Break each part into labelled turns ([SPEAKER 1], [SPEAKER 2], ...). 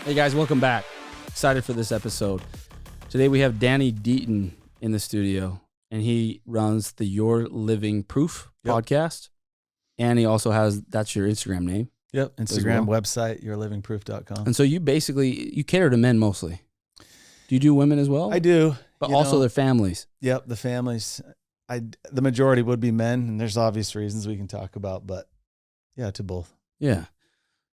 [SPEAKER 1] Hey guys, welcome back. Excited for this episode. Today we have Danny Deaton in the studio, and he runs the Your Living Proof podcast. And he also has, that's your Instagram name.
[SPEAKER 2] Yep, Instagram, website, yourlivingproof.com.
[SPEAKER 1] And so you basically, you cater to men mostly. Do you do women as well?
[SPEAKER 2] I do.
[SPEAKER 1] But also their families.
[SPEAKER 2] Yep, the families. The majority would be men, and there's obvious reasons we can talk about, but yeah, to both.
[SPEAKER 1] Yeah.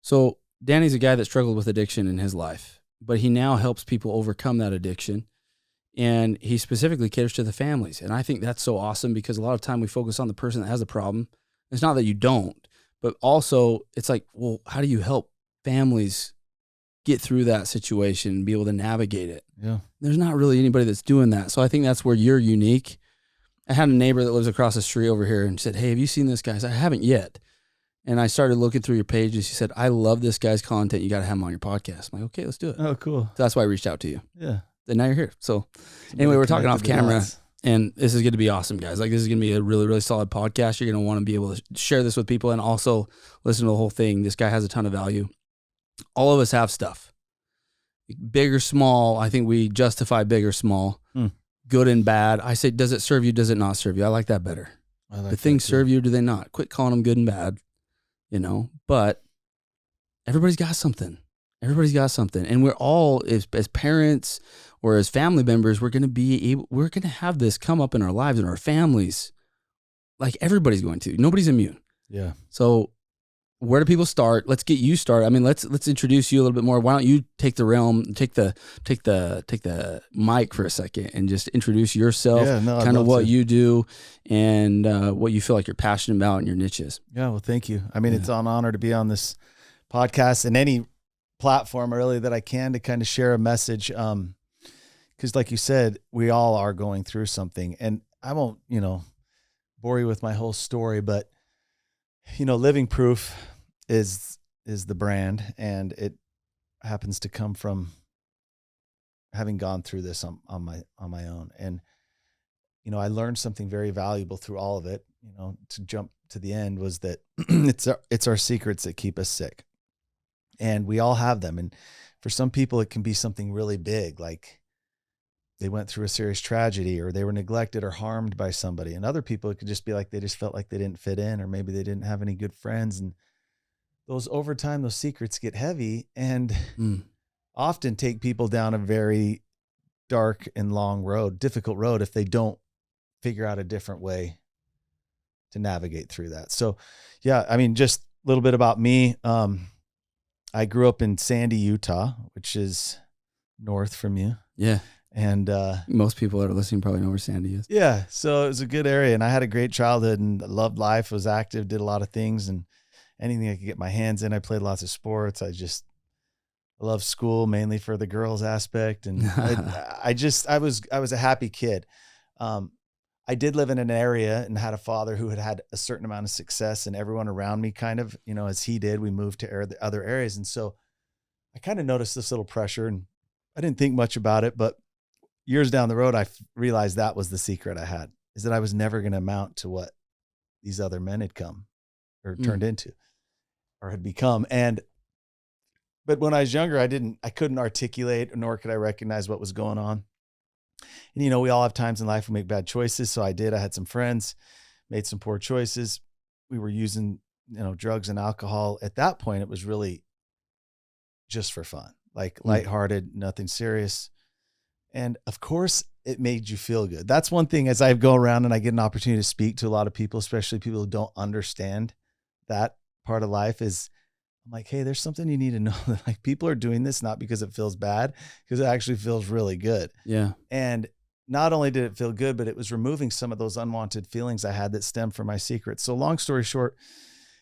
[SPEAKER 1] So Danny's a guy that struggled with addiction in his life, but he now helps people overcome that addiction. And he specifically caters to the families. And I think that's so awesome because a lot of time we focus on the person that has the problem. It's not that you don't, but also it's like, well, how do you help families get through that situation and be able to navigate it?
[SPEAKER 2] Yeah.
[SPEAKER 1] There's not really anybody that's doing that. So I think that's where you're unique. I had a neighbor that lives across the street over here and said, hey, have you seen this guy? I said, I haven't yet. And I started looking through your page and she said, I love this guy's content. You got to have him on your podcast. I'm like, okay, let's do it.
[SPEAKER 2] Oh, cool.
[SPEAKER 1] So that's why I reached out to you.
[SPEAKER 2] Yeah.
[SPEAKER 1] And now you're here. So anyway, we're talking off camera and this is going to be awesome, guys. Like this is going to be a really, really solid podcast. You're going to want to be able to share this with people and also listen to the whole thing. This guy has a ton of value. All of us have stuff. Big or small, I think we justify big or small, good and bad. I say, does it serve you? Does it not serve you? I like that better. The things serve you, do they not? Quit calling them good and bad, but everybody's got something. Everybody's got something. And we're all, as parents or as family members, we're going to have this come up in our lives and our families. Like everybody's going to. Nobody's immune.
[SPEAKER 2] Yeah.
[SPEAKER 1] So where do people start? Let's get you started. I mean, let's introduce you a little bit more. Why don't you take the mic for a second and just introduce yourself, kind of what you do and what you feel like you're passionate about and your niches.
[SPEAKER 2] Yeah, well, thank you. I mean, it's an honor to be on this podcast and any platform really that I can to kind of share a message. Because like you said, we all are going through something, and I won't, bore you with my whole story, but Living Proof is the brand, and it happens to come from having gone through this on my own. And, I learned something very valuable through all of it, to jump to the end, was that it's our secrets that keep us sick. And we all have them. And for some people, it can be something really big, like they went through a serious tragedy or they were neglected or harmed by somebody. And other people, it could just be like they just felt like they didn't fit in, or maybe they didn't have any good friends. And over time, those secrets get heavy and often take people down a very dark and long road, difficult road, if they don't figure out a different way to navigate through that. So yeah, I mean, just a little bit about me. I grew up in Sandy, Utah, which is north from you.
[SPEAKER 1] Yeah.
[SPEAKER 2] And
[SPEAKER 1] most people that are listening probably know where Sandy is.
[SPEAKER 2] Yeah. So it was a good area, and I had a great childhood and loved life, was active, did a lot of things, and anything I could get my hands in. I played lots of sports. I loved school, mainly for the girls aspect. And I was a happy kid. I did live in an area and had a father who had a certain amount of success, and everyone around me kind of, as he did, we moved to other areas. And so I kind of noticed this little pressure, and I didn't think much about it, but years down the road, I realized that was the secret I had, is that I was never going to amount to what these other men had come or turned into or had become. But when I was younger, I couldn't articulate, nor could I recognize what was going on. And, we all have times in life we make bad choices. So I had some friends, made some poor choices. We were using, drugs and alcohol. At that point, it was really just for fun, like lighthearted, nothing serious. And of course, it made you feel good. That's one thing, as I go around and I get an opportunity to speak to a lot of people, especially people who don't understand that part of life, is I'm like, hey, there's something you need to know, that like people are doing this not because it feels bad, because it actually feels really good.
[SPEAKER 1] Yeah.
[SPEAKER 2] And not only did it feel good, but it was removing some of those unwanted feelings I had that stemmed from my secrets. So long story short,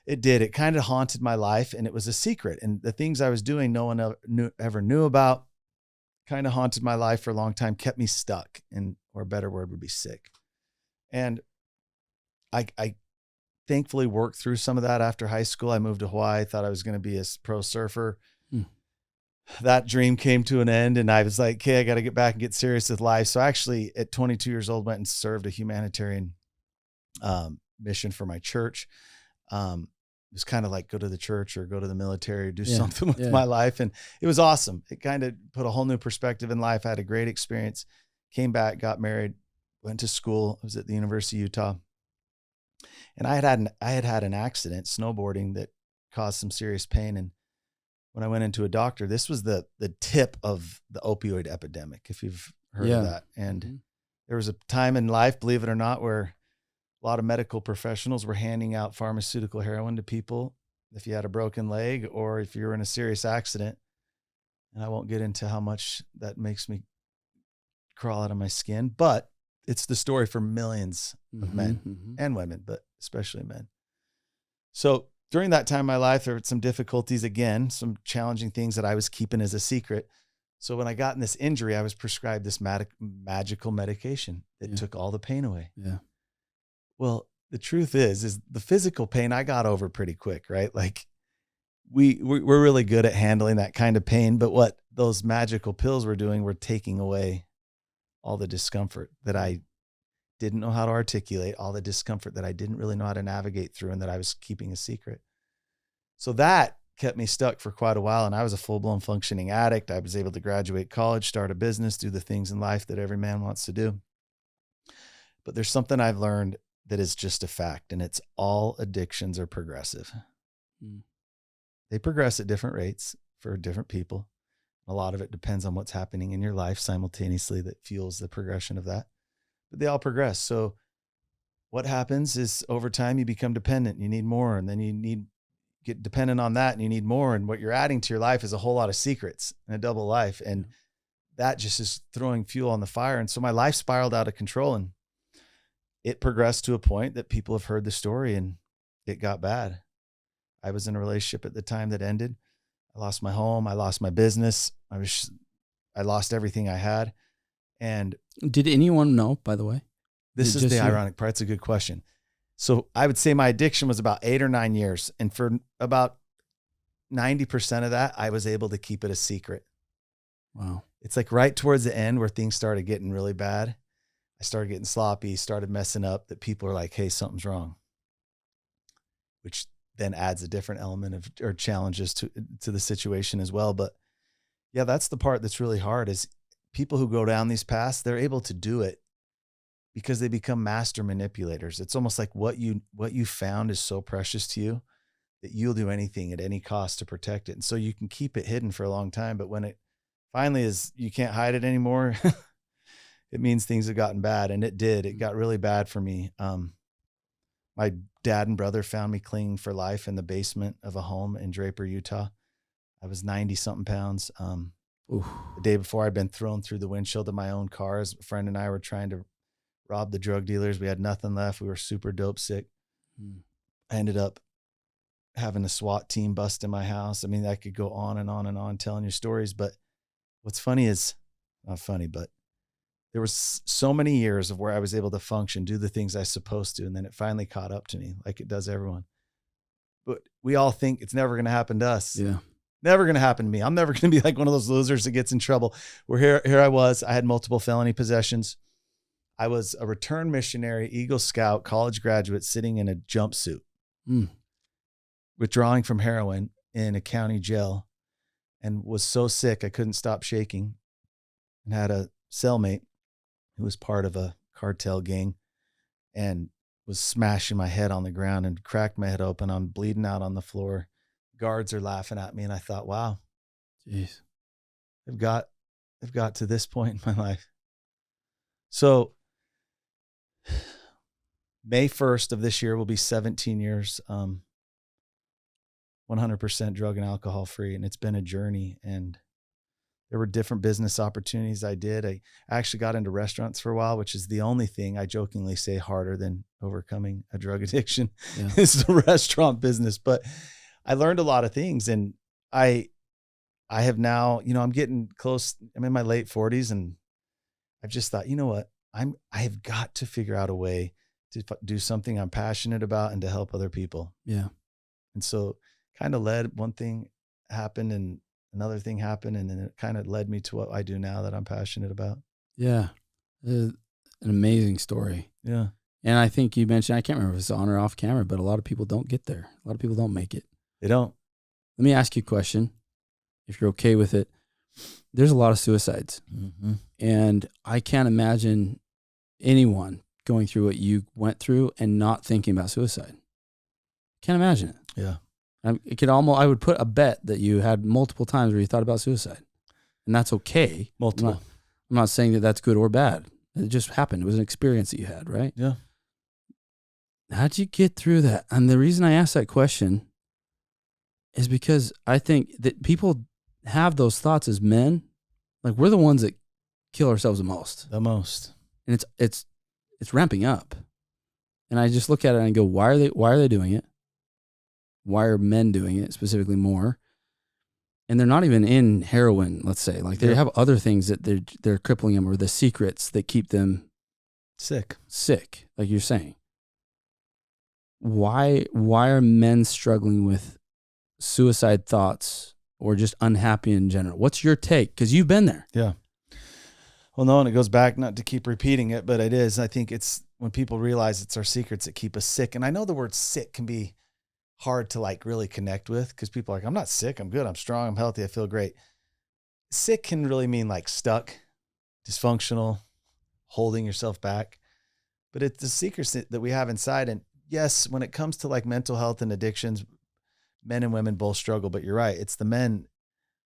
[SPEAKER 2] it kind of haunted my life, and it was a secret. And the things I was doing, no one ever knew about, kind of haunted my life for a long time, kept me stuck, or a better word would be sick. And I thankfully worked through some of that after high school. I moved to Hawaii, thought I was going to be a pro surfer. That dream came to an end, and I was like, okay, I got to get back and get serious with life. So I actually, at 22 years old, went and served a humanitarian mission for my church. was kind of like go to the church or go to the military or do something with my life. And it was awesome. It kind of put a whole new perspective in life. I had a great experience, came back, got married, went to school. I was at the University of Utah. And I had had an accident snowboarding that caused some serious pain. And when I went into a doctor, this was the tip of the opioid epidemic, if you've heard of that. And there was a time in life, believe it or not, where a lot of medical professionals were handing out pharmaceutical heroin to people if you had a broken leg or if you were in a serious accident. And I won't get into how much that makes me crawl out of my skin, but it's the story for millions of men and women, but especially men. So during that time in my life, there were some difficulties, again, some challenging things that I was keeping as a secret. So when I got in this injury, I was prescribed this magical medication that took all the pain away. Yeah. Well, the truth is the physical pain I got over pretty quick, right? Like we're really good at handling that kind of pain, but what those magical pills were doing were taking away all the discomfort that I didn't know how to articulate, all the discomfort that I didn't really know how to navigate through and that I was keeping a secret. So that kept me stuck for quite a while. And I was a full-blown functioning addict. I was able to graduate college, start a business, do the things in life that every man wants to do. But there's something I've learned that is just a fact, and it's all addictions are progressive. They progress at different rates for different people. A lot of it depends on what's happening in your life simultaneously that fuels the progression of that. But they all progress. So what happens is over time you become dependent. You need more, and then you get dependent on that, and you need more. And what you're adding to your life is a whole lot of secrets and a double life. And that just is throwing fuel on the fire. And so my life spiraled out of control, and it progressed to a point that people have heard the story, and it got bad. I was in a relationship at the time that ended. I lost my home. I lost my business. I lost everything I had. And
[SPEAKER 1] did anyone know, by the way?
[SPEAKER 2] This is the ironic part. It's a good question. So I would say my addiction was about 8 or 9 years. And for about 90% of that, I was able to keep it a secret.
[SPEAKER 1] Wow.
[SPEAKER 2] It's like right towards the end where things started getting really bad. I started getting sloppy, started messing up, that people are like, hey, something's wrong, which then adds a different element of, or challenges to the situation as well. But yeah, that's the part that's really hard is people who go down these paths, they're able to do it because they become master manipulators. It's almost like what you found is so precious to you that you'll do anything at any cost to protect it. And so you can keep it hidden for a long time. But when it finally is, you can't hide it anymore. It means things have gotten bad. And it did. It got really bad for me. My dad and brother found me clinging for life in the basement of a home in Draper, Utah. I was 90 something pounds. The day before, I'd been thrown through the windshield of my own car. As a friend and I were trying to rob the drug dealers. We had nothing left. We were super dope sick. I ended up having a SWAT team bust in my house. I mean, I could go on and on and on telling you stories, but what's funny is, not funny, but there was so many years of where I was able to function, do the things I was supposed to. And then it finally caught up to me like it does everyone. But we all think it's never going to happen to us.
[SPEAKER 1] Yeah.
[SPEAKER 2] Never going to happen to me. I'm never going to be like one of those losers that gets in trouble. Where here I was, I had multiple felony possessions. I was a return missionary, Eagle Scout, college graduate sitting in a jumpsuit, withdrawing from heroin in a county jail, and was so sick I couldn't stop shaking, and had a cellmate who was part of a cartel gang and was smashing my head on the ground and cracked my head open. I'm bleeding out on the floor. Guards are laughing at me. And I thought, wow,
[SPEAKER 1] jeez,
[SPEAKER 2] I've got to this point in my life. So May 1st of this year will be 17 years, 100% drug and alcohol free. And it's been a journey, and there were different business opportunities I did. I actually got into restaurants for a while, which is the only thing I jokingly say harder than overcoming a drug addiction is the restaurant business. But I learned a lot of things, and I have now, I'm getting close. I'm in my late 40s, and I've just thought, you know what? I have got to figure out a way to do something I'm passionate about and to help other people.
[SPEAKER 1] Yeah.
[SPEAKER 2] And so kind of one thing happened and another thing happened, and then it kind of led me to what I do now that I'm passionate about.
[SPEAKER 1] Yeah. An amazing story.
[SPEAKER 2] Yeah.
[SPEAKER 1] And I think you mentioned, I can't remember if it's on or off camera, but a lot of people don't get there. A lot of people don't make it.
[SPEAKER 2] They don't.
[SPEAKER 1] Let me ask you a question, if you're okay with it. There's a lot of suicides.
[SPEAKER 2] Mm-hmm.
[SPEAKER 1] And I can't imagine anyone going through what you went through and not thinking about suicide. Can't imagine it.
[SPEAKER 2] Yeah.
[SPEAKER 1] I would put a bet that you had multiple times where you thought about suicide. And that's okay.
[SPEAKER 2] Multiple.
[SPEAKER 1] I'm not saying that that's good or bad. It just happened. It was an experience that you had, right?
[SPEAKER 2] Yeah.
[SPEAKER 1] How'd you get through that? And the reason I ask that question is because I think that people have those thoughts as men. Like, we're the ones that kill ourselves the most.
[SPEAKER 2] The most.
[SPEAKER 1] And it's ramping up. And I just look at it and go, why are they doing it? Why are men doing it specifically more? And they're not even in heroin, let's say. Like, they have other things that they're crippling them, or the secrets that keep them
[SPEAKER 2] sick,
[SPEAKER 1] like you're saying. Why are men struggling with suicide thoughts or just unhappy in general? What's your take? Because you've been there.
[SPEAKER 2] Yeah. Well, no, and it goes back, not to keep repeating it, but it is. I think it's when people realize it's our secrets that keep us sick. And I know the word sick can be hard to like really connect with, because people are like, I'm not sick. I'm good. I'm strong. I'm healthy. I feel great. Sick can really mean like stuck, dysfunctional, holding yourself back. But it's the secrets that we have inside. And yes, when it comes to like mental health and addictions, men and women both struggle, but you're right. It's the men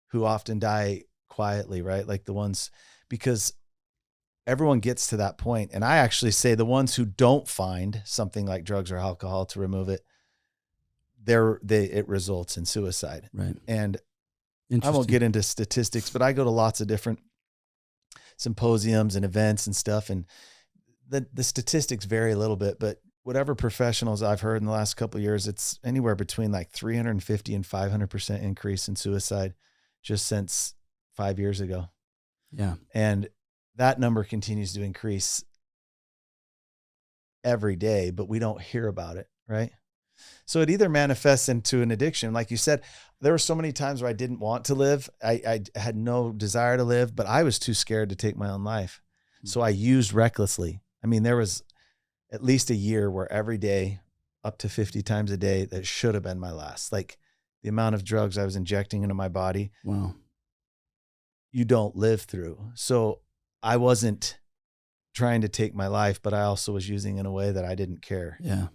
[SPEAKER 2] who often die quietly, right? Like the ones, because everyone gets to that point. And I actually say the ones who don't find something like drugs or alcohol to remove it, it results in suicide.
[SPEAKER 1] Right.
[SPEAKER 2] And I won't get into statistics, but I go to lots of different symposiums and events and stuff. And the statistics vary a little bit, but whatever professionals I've heard in the last couple of years, it's anywhere between like 350 and 500% increase in suicide just since 5 years ago.
[SPEAKER 1] Yeah.
[SPEAKER 2] And that number continues to increase every day, but we don't hear about it. Right. So it either manifests into an addiction. Like you said, there were so many times where I didn't want to live. I had no desire to live, but I was too scared to take my own life. So I used recklessly. I mean, there was at least a year where every day, up to 50 times a day, that should have been my last. Like the amount of drugs I was injecting into my body.
[SPEAKER 1] Wow.
[SPEAKER 2] You don't live through. So I wasn't trying to take my life, but I also was using in a way that I didn't care.
[SPEAKER 1] Yeah.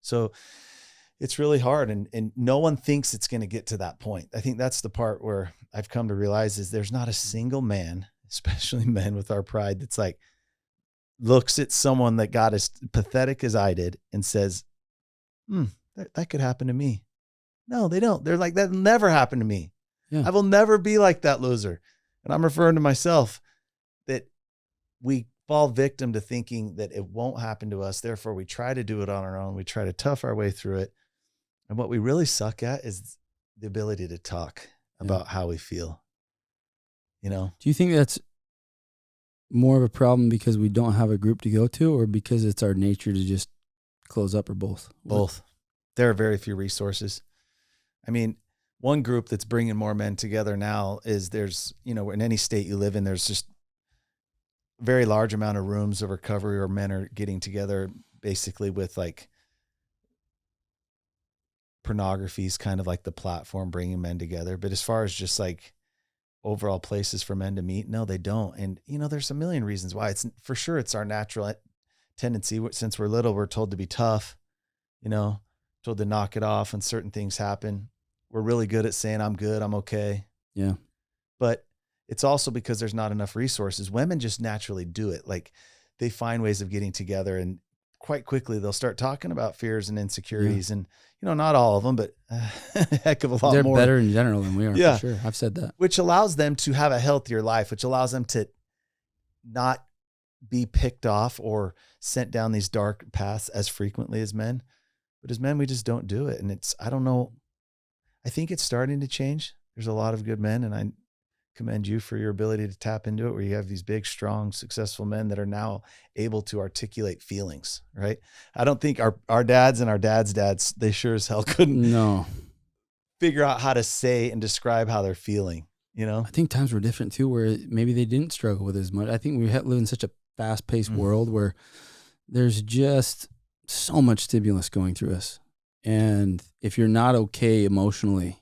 [SPEAKER 2] So it's really hard. And no one thinks it's going to get to that point. I think that's the part where I've come to realize is there's not a single man, especially men with our pride, that's like, looks at someone that got as pathetic as I did and says, that could happen to me. No, they don't. They're like, that'll never happen to me.
[SPEAKER 1] Yeah.
[SPEAKER 2] I will never be like that loser. And I'm referring to myself, that we fall victim to thinking that it won't happen to us. Therefore, we try to do it on our own. We try to tough our way through it. And what we really suck at is the ability to talk about how we feel. You know?
[SPEAKER 1] Do you think that's more of a problem because we don't have a group to go to, or because it's our nature to just close up, or both?
[SPEAKER 2] Both. There are very few resources. I mean, one group that's bringing more men together now is there's, in any state you live in, there's just a very large amount of rooms of recovery where men are getting together, basically with like pornography is kind of like the platform bringing men together. But as far as just like overall places for men to meet, no, they don't. And, there's a million reasons why. It's for sure, it's our natural tendency. Since we're little, we're told to be tough, told to knock it off when certain things happen. We're really good at saying, I'm good, I'm okay.
[SPEAKER 1] Yeah.
[SPEAKER 2] But it's also because there's not enough resources. Women just naturally do it. Like they find ways of getting together, and quite quickly they'll start talking about fears and insecurities. And, not all of them, but a heck of a lot more.
[SPEAKER 1] They're better in general than we are.
[SPEAKER 2] Yeah.
[SPEAKER 1] For sure. I've said that.
[SPEAKER 2] Which allows them to have a healthier life, which allows them to not be picked off or sent down these dark paths as frequently as men. But as men, we just don't do it. And I don't know. I think it's starting to change. There's a lot of good men, and I commend you for your ability to tap into it, where you have these big, strong, successful men that are now able to articulate feelings, right? I don't think our dads and our dads' dads, they sure as hell couldn't figure out how to say and describe how they're feeling, I
[SPEAKER 1] think times were different too, where maybe they didn't struggle with as much. I think we live in such a fast-paced world where there's just so much stimulus going through us. And if you're not okay emotionally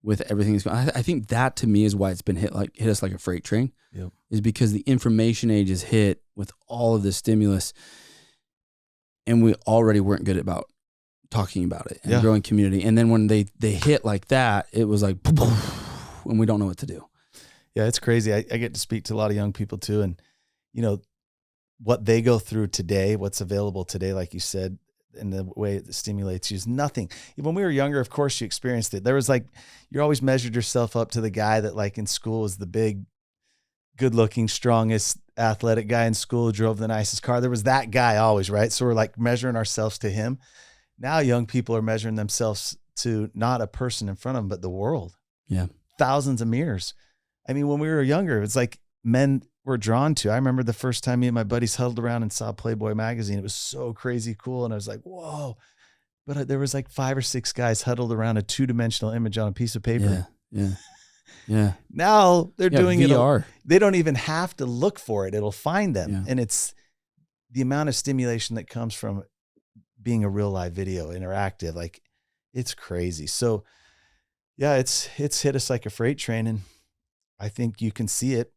[SPEAKER 1] with everything that's going on, I think that to me is why it's been hit us like a freight train.
[SPEAKER 2] Yep.
[SPEAKER 1] Is because the information age is hit with all of this stimulus, and we already weren't good about talking about it and growing community. And then when they hit like that, it was like, and we don't know what to do.
[SPEAKER 2] Yeah, it's crazy. I get to speak to a lot of young people too. And, you know, what they go through today, what's available today, like you said, and the way it stimulates you is nothing. When we were younger, of course, you experienced it. There was like, you always measured yourself up to the guy that like in school was the big, good looking, strongest, athletic guy in school, drove the nicest car. There was that guy always, right? So we're like measuring ourselves to him. Now young people are measuring themselves to not a person in front of them, but the world.
[SPEAKER 1] Yeah.
[SPEAKER 2] Thousands of mirrors. I mean, when we were younger, it's like men were drawn to. I remember the first time me and my buddies huddled around and saw Playboy magazine. It was so crazy cool. And I was like, whoa. But there was like 5 or 6 guys huddled around a 2-dimensional image on a piece of paper.
[SPEAKER 1] Yeah.
[SPEAKER 2] Now they're doing
[SPEAKER 1] VR.
[SPEAKER 2] They don't even have to look for it. It'll find them.
[SPEAKER 1] Yeah.
[SPEAKER 2] And it's the amount of stimulation that comes from being a real live video, interactive. Like, it's crazy. So yeah, it's hit us like a freight train. And I think you can see it.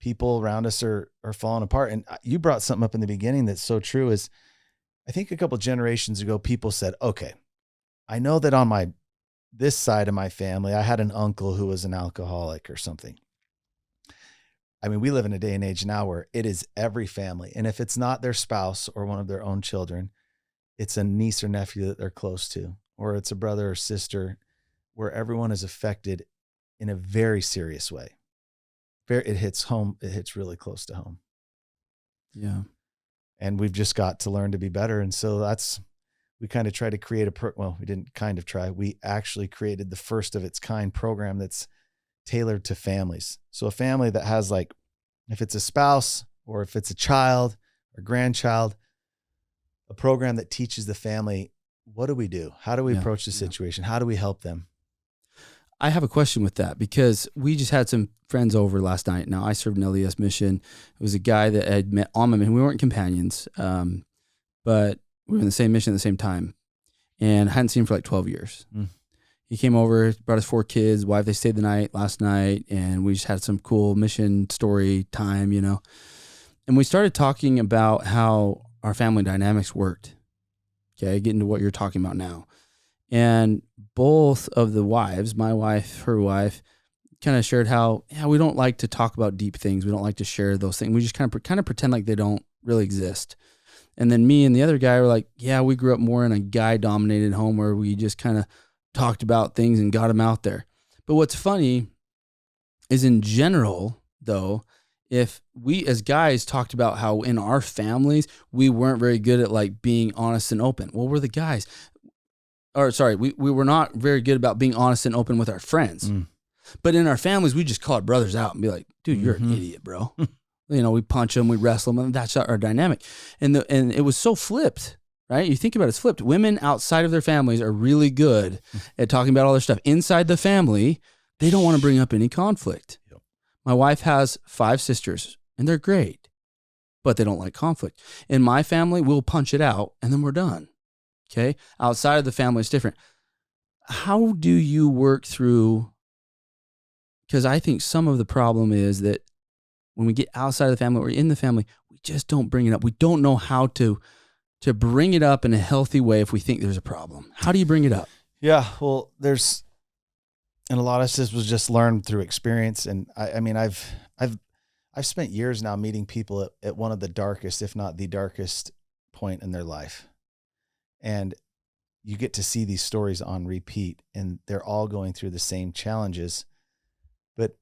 [SPEAKER 2] People around us are falling apart. And you brought something up in the beginning that's so true is I think a couple of generations ago, people said, okay, I know that on this side of my family, I had an uncle who was an alcoholic or something. I mean, we live in a day and age now where it is every family. And if it's not their spouse or one of their own children, it's a niece or nephew that they're close to, or it's a brother or sister, where everyone is affected in a very serious way. It hits home. It hits really close to home.
[SPEAKER 1] Yeah.
[SPEAKER 2] And we've just got to learn to be better. And so we kind of try to create we didn't kind of try. We actually created the first of its kind program that's tailored to families. So a family that has, like, if it's a spouse or if it's a child or grandchild, a program that teaches the family, what do we do? How do we approach the situation? How do we help them?
[SPEAKER 1] I have a question with that because we just had some friends over last night. Now, I served an LDS mission. It was a guy that I had met on my mission. We weren't companions, but we were in the same mission at the same time, and I hadn't seen him for like 12 years. He came over, brought his 4 kids, wife. They stayed the night last night, and we just had some cool mission story time, you know. And we started talking about how our family dynamics worked. Okay, getting to what you're talking about now. And both of the wives, my wife, her wife, kind of shared how, we don't like to talk about deep things. We don't like to share those things. We just kind of pretend like they don't really exist. And then me and the other guy were like, we grew up more in a guy-dominated home where we just kind of talked about things and got them out there. But what's funny is, in general, though, if we as guys talked about how in our families, we weren't very good at like being honest and open. Well, we're the guys. We were not very good about being honest and open with our friends. But in our families, we just call our brothers out and be like, dude, you're an idiot, bro. You know, we punch them, we wrestle them, and that's our dynamic. And it was so flipped, right? You think about it, it's flipped. Women outside of their families are really good at talking about all their stuff. Inside the family, they don't want to bring up any conflict. Yep. My wife has 5 sisters, and they're great, but they don't like conflict. In my family, we'll punch it out, and then we're done. Okay? Outside of the family, it's different. How do you work through, because I think some of the problem is that when we get outside of the family or in the family, we just don't bring it up. We don't know how to bring it up in a healthy way if we think there's a problem. How do you bring it up?
[SPEAKER 2] Yeah, well, and a lot of this was just learned through experience. And I mean, I've spent years now meeting people at one of the darkest, if not the darkest point in their life. And you get to see these stories on repeat, and they're all going through the same challenges, but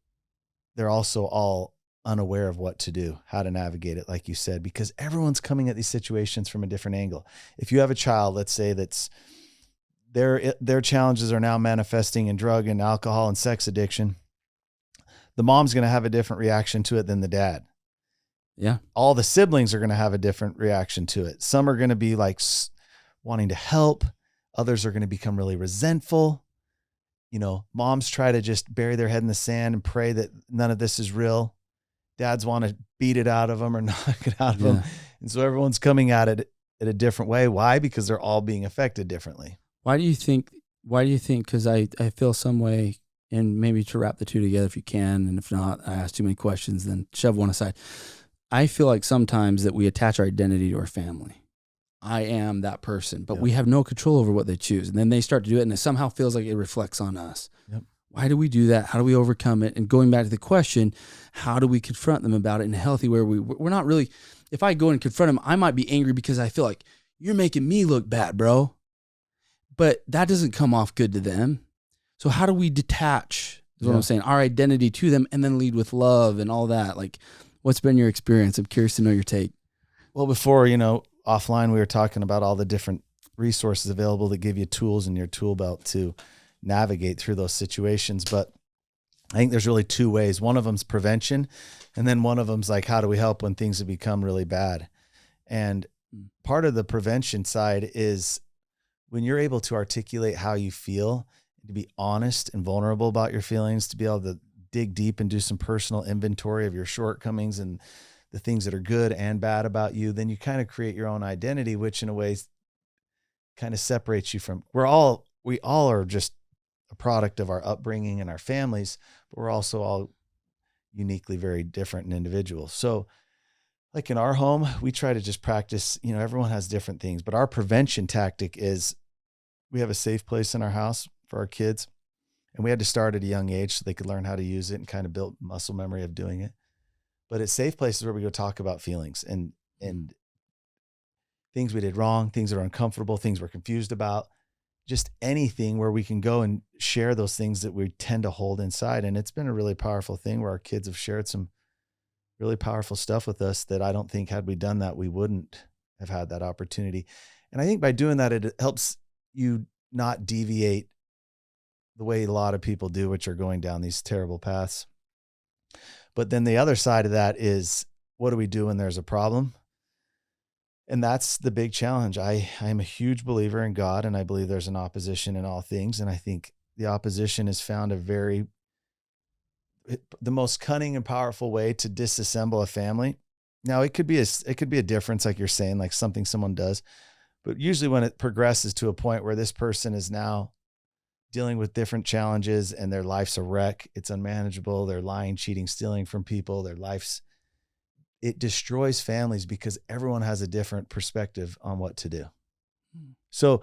[SPEAKER 2] they're also all unaware of what to do, how to navigate it, like you said, because everyone's coming at these situations from a different angle. If you have a child, let's say that's their challenges are now manifesting in drug and alcohol and sex addiction, the mom's going to have a different reaction to it than the dad.
[SPEAKER 1] Yeah.
[SPEAKER 2] All the siblings are going to have a different reaction to it. Some are going to be like wanting to help. Others are going to become really resentful. You know, moms try to just bury their head in the sand and pray that none of this is real. Dads want to beat it out of them or knock it out of them. And so everyone's coming at it in a different way. Why? Because they're all being affected differently.
[SPEAKER 1] Why do you think, because I feel some way, and maybe to wrap the two together if you can, and if not, I ask too many questions, then shove one aside. I feel like sometimes that we attach our identity to our family. I am that person, but we have no control over what they choose. And then they start to do it, and it somehow feels like it reflects on us.
[SPEAKER 2] Yep.
[SPEAKER 1] Why do we do that? How do we overcome it? And going back to the question, how do we confront them about it in a healthy way? We're not really, if I go and confront them, I might be angry because I feel like you're making me look bad, bro. But that doesn't come off good to them. So how do we detach, is what I'm saying, our identity to them and then lead with love and all that? Like, what's been your experience? I'm curious to know your take.
[SPEAKER 2] Well, before, offline, we were talking about all the different resources available that give you tools in your tool belt to navigate through those situations. But I think there's really two ways. One of them's prevention. And then one of them's like, how do we help when things have become really bad? And part of the prevention side is when you're able to articulate how you feel, to be honest and vulnerable about your feelings, to be able to dig deep and do some personal inventory of your shortcomings and the things that are good and bad about you, then you kind of create your own identity, which in a way kind of separates you from, we all are just a product of our upbringing and our families, but we're also all uniquely very different and individuals. So like in our home, we try to just practice, everyone has different things, but our prevention tactic is we have a safe place in our house for our kids. And we had to start at a young age so they could learn how to use it and kind of build muscle memory of doing it. But it's safe places where we go talk about feelings and things we did wrong, things that are uncomfortable, things we're confused about, just anything where we can go and share those things that we tend to hold inside. And it's been a really powerful thing where our kids have shared some really powerful stuff with us that I don't think had we done that, we wouldn't have had that opportunity. And I think by doing that, it helps you not deviate the way a lot of people do, which are going down these terrible paths. But then the other side of that is, what do we do when there's a problem? And that's the big challenge. I am a huge believer in God, and I believe there's an opposition in all things. And I think the opposition has found the most cunning and powerful way to disassemble a family. Now it could be a difference, like you're saying, like something someone does, but usually when it progresses to a point where this person is now dealing with different challenges and their life's a wreck, it's unmanageable, they're lying, cheating, stealing from people, it destroys families because everyone has a different perspective on what to do. So,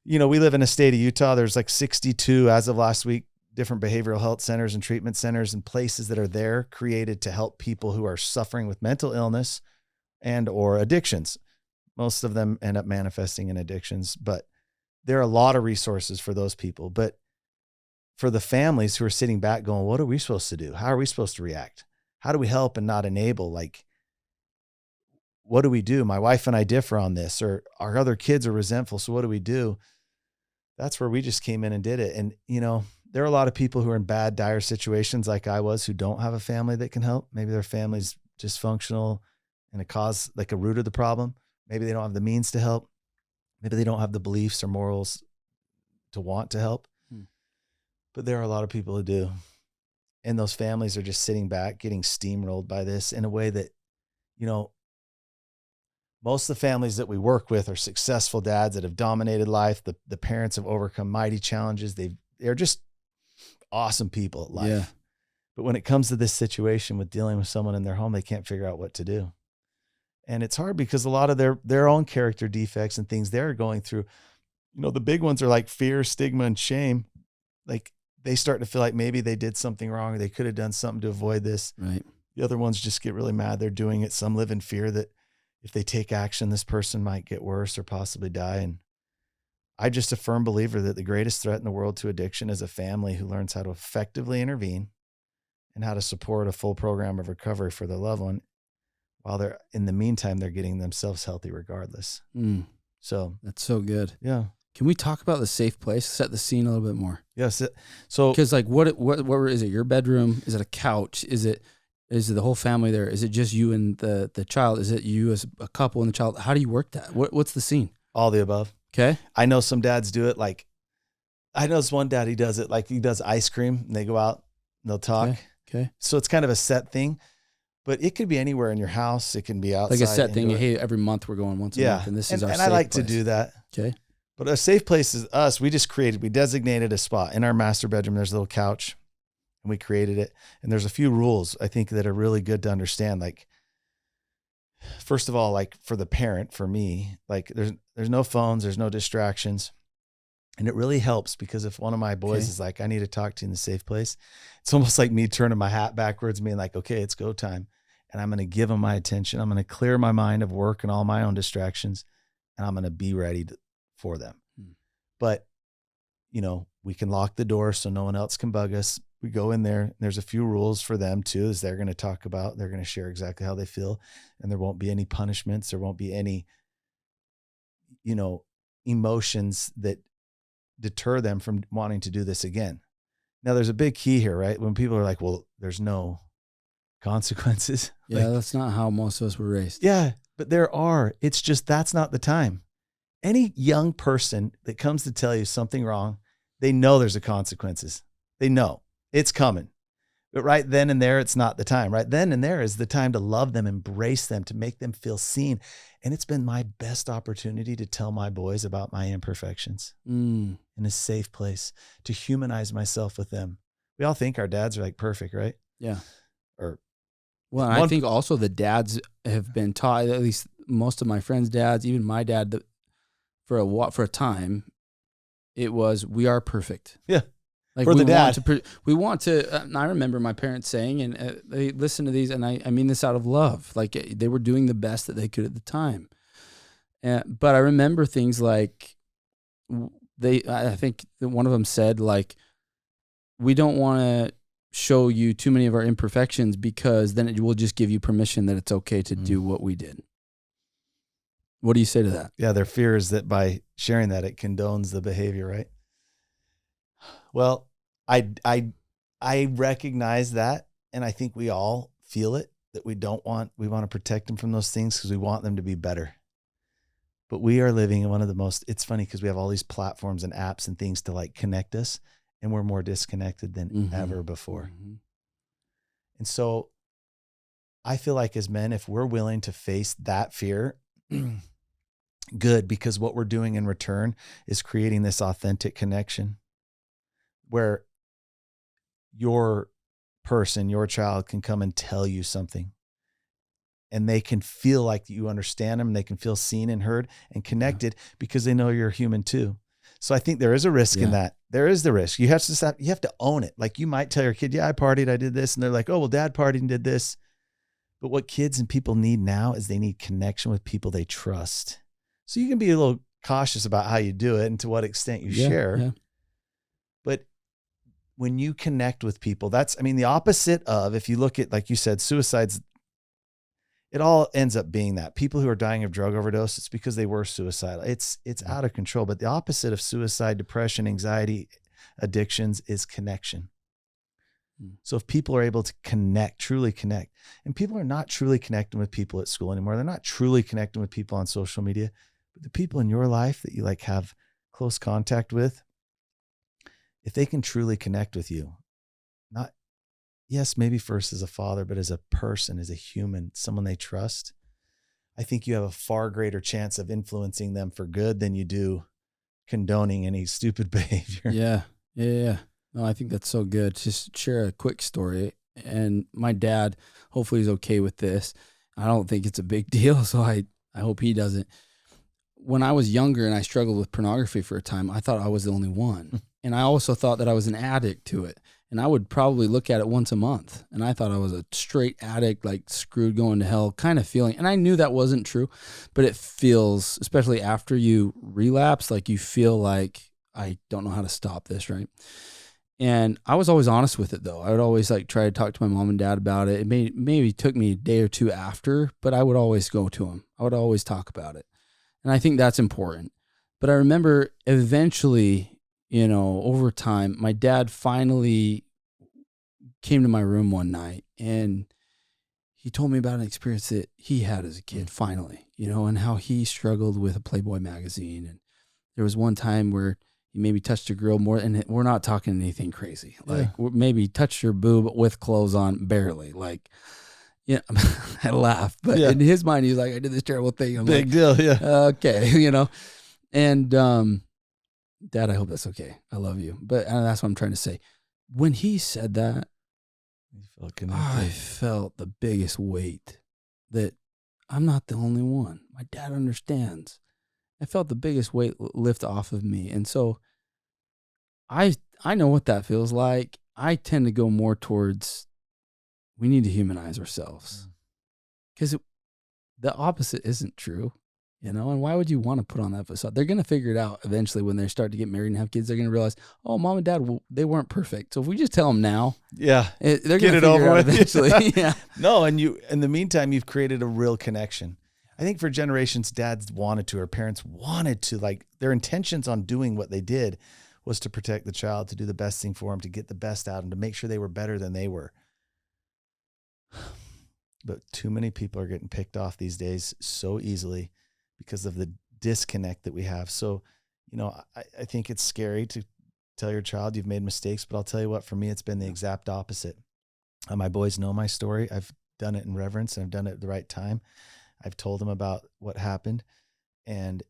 [SPEAKER 2] we live in a state of Utah. There's like 62 as of last week, different behavioral health centers and treatment centers and places that are there created to help people who are suffering with mental illness and or addictions. Most of them end up manifesting in addictions, but there are a lot of resources for those people. But for the families who are sitting back going, what are we supposed to do? How are we supposed to react? How do we help and not enable? Like, what do we do? My wife and I differ on this, or our other kids are resentful. So what do we do? That's where we just came in and did it. And, there are a lot of people who are in bad, dire situations like I was, who don't have a family that can help. Maybe their family's dysfunctional and a cause, like a root of the problem. Maybe they don't have the means to help. Maybe they don't have the beliefs or morals to want to help. But there are a lot of people who do. And those families are just sitting back, getting steamrolled by this in a way that, most of the families that we work with are successful dads that have dominated life. The parents have overcome mighty challenges. They're just awesome people at life. Yeah. But when it comes to this situation with dealing with someone in their home, they can't figure out what to do. And it's hard because a lot of their own character defects and things they're going through, the big ones are like fear, stigma, and shame. Like they start to feel like maybe they did something wrong or they could have done something to avoid this.
[SPEAKER 1] Right.
[SPEAKER 2] The other ones just get really mad they're doing it. Some live in fear that if they take action, this person might get worse or possibly die. And I'm just a firm believer that the greatest threat in the world to addiction is a family who learns how to effectively intervene and how to support a full program of recovery for their loved one, while in the meantime, they're getting themselves healthy regardless. So
[SPEAKER 1] that's so good.
[SPEAKER 2] Yeah.
[SPEAKER 1] Can we talk about the safe place? Set the scene a little bit more.
[SPEAKER 2] Yes. So,
[SPEAKER 1] because like, what is it? Your bedroom? Is it a couch? Is it the whole family there? Is it just you and the child? Is it you as a couple and the child? How do you work that? What's the scene?
[SPEAKER 2] All the above.
[SPEAKER 1] Okay.
[SPEAKER 2] I know some dads do it. Like, I know this one dad, he does it like he does ice cream and they go out and they'll talk.
[SPEAKER 1] Okay.
[SPEAKER 2] So it's kind of a set thing. But it could be anywhere in your house. It can be outside.
[SPEAKER 1] Like a set thing. Hey, every month we're going once a month, and this is our safe place.
[SPEAKER 2] And I like to do that.
[SPEAKER 1] Okay.
[SPEAKER 2] But a safe place is us. We designated a spot in our master bedroom. There's a little couch, and we created it. And there's a few rules I think that are really good to understand. Like, first of all, like for the parent, for me, like there's no phones, there's no distractions. And it really helps because if one of my boys is like, I need to talk to you in the safe place, it's almost like me turning my hat backwards, being like, okay, it's go time. And I'm going to give them my attention. I'm going to clear my mind of work and all my own distractions. And I'm going to be ready for them. But, we can lock the door so no one else can bug us. We go in there. And there's a few rules for them too, is they're going to share exactly how they feel. And there won't be any punishments. There won't be any, emotions that deter them from wanting to do this again. Now there's a big key here, right? When people are like, well, there's no consequences.
[SPEAKER 1] Yeah, that's not how most of us were raised.
[SPEAKER 2] Yeah, but there are. It's just, that's not the time. Any young person that comes to tell you something wrong, they know there's a consequences. They know it's coming. But right then and there, it's not the time. Right then and there is the time to love them, embrace them, to make them feel seen. And it's been my best opportunity to tell my boys about my imperfections in a safe place, to humanize myself with them. We all think our dads are like perfect, right?
[SPEAKER 1] Yeah. I think also the dads have been taught, at least most of my friends' dads, even my dad, that for a time, it was, we are perfect.
[SPEAKER 2] Yeah.
[SPEAKER 1] Like
[SPEAKER 2] for the dad.
[SPEAKER 1] We want to, I remember my parents saying, and they listen to these, and I mean this out of love, like they were doing the best that they could at the time. But I remember things like, I think that one of them said, like, we don't want to show you too many of our imperfections because then it will just give you permission that it's okay to do what we did. What do you say to that?
[SPEAKER 2] Yeah, their fear is that by sharing that, it condones the behavior, right? Well, I recognize that, and I think we all feel it, that we want to protect them from those things because we want them to be better. But we are living in one of the most, it's funny because we have all these platforms and apps and things to like connect us, and we're more disconnected than ever before. And so I feel like as men, if we're willing to face that fear, good, because what we're doing in return is creating this authentic connection where your person, your child can come and tell you something, and they can feel like you understand them, and they can feel seen and heard and connected because they know you're human too. So I think there is a risk in that. There is the risk. You have to own it. Like you might tell your kid, yeah, I partied, I did this. And they're like, oh, well, dad partied and did this. But what kids and people need now is they need connection with people they trust. So you can be a little cautious about how you do it and to what extent you share. Yeah. But when you connect with people, the opposite of, if you look at, like you said, suicides, it all ends up being that people who are dying of drug overdose, it's because they were suicidal. It's out of control. But the opposite of suicide, depression, anxiety, addictions is connection. So if people are able to connect, truly connect, and people are not truly connecting with people at school anymore, they're not truly connecting with people on social media, but the people in your life that you like have close contact with, if they can truly connect with you, yes, maybe first as a father, but as a person, as a human, someone they trust, I think you have a far greater chance of influencing them for good than you do condoning any stupid behavior.
[SPEAKER 1] Yeah. No, I think that's so good. Just share a quick story. And my dad, hopefully he's okay with this. I don't think it's a big deal, so I hope he doesn't. When I was younger and I struggled with pornography for a time, I thought I was the only one. And I also thought that I was an addict to it. And I would probably look at it once a month. And I thought I was a straight addict, like screwed going to hell kind of feeling. And I knew that wasn't true, but it feels, especially after you relapse, like you feel like, I don't know how to stop this, right? And I was always honest with it though. I would always like try to talk to my mom and dad about it. It maybe took me a day or two after, but I would always go to them. I would always talk about it. And I think that's important. But I remember eventually, over time, my dad finally came to my room one night and he told me about an experience that he had as a kid, finally, and how he struggled with a Playboy magazine. And there was one time where he maybe touched a girl more, and we're not talking anything crazy. Like maybe touched her boob with clothes on, barely. Yeah, I laugh, but in his mind, he's like, I did this terrible thing. I'm
[SPEAKER 2] Big
[SPEAKER 1] like,
[SPEAKER 2] deal, yeah.
[SPEAKER 1] Okay, and Dad, I hope that's okay. I love you, but that's what I'm trying to say. When he said that, I felt the biggest weight that I'm not the only one. My dad understands. I felt the biggest weight lift off of me, and so I know what that feels like. I tend to go more towards we need to humanize ourselves because the opposite isn't true, and why would you want to put on that facade? They're going to figure it out eventually when they start to get married and have kids. They're going to realize, oh, mom and dad, they weren't perfect. So if we just tell them now,
[SPEAKER 2] they're
[SPEAKER 1] going to figure it out eventually. Yeah.
[SPEAKER 2] No, and in the meantime, you've created a real connection. I think for generations, dads wanted to, or parents wanted to, like their intentions on doing what they did was to protect the child, to do the best thing for them, to get the best out of them, to make sure they were better than they were. But too many people are getting picked off these days so easily because of the disconnect that we have. So, I think it's scary to tell your child you've made mistakes, but I'll tell you what, for me, it's been the exact opposite. My boys know my story. I've done it in reverence and I've done it at the right time. I've told them about what happened, and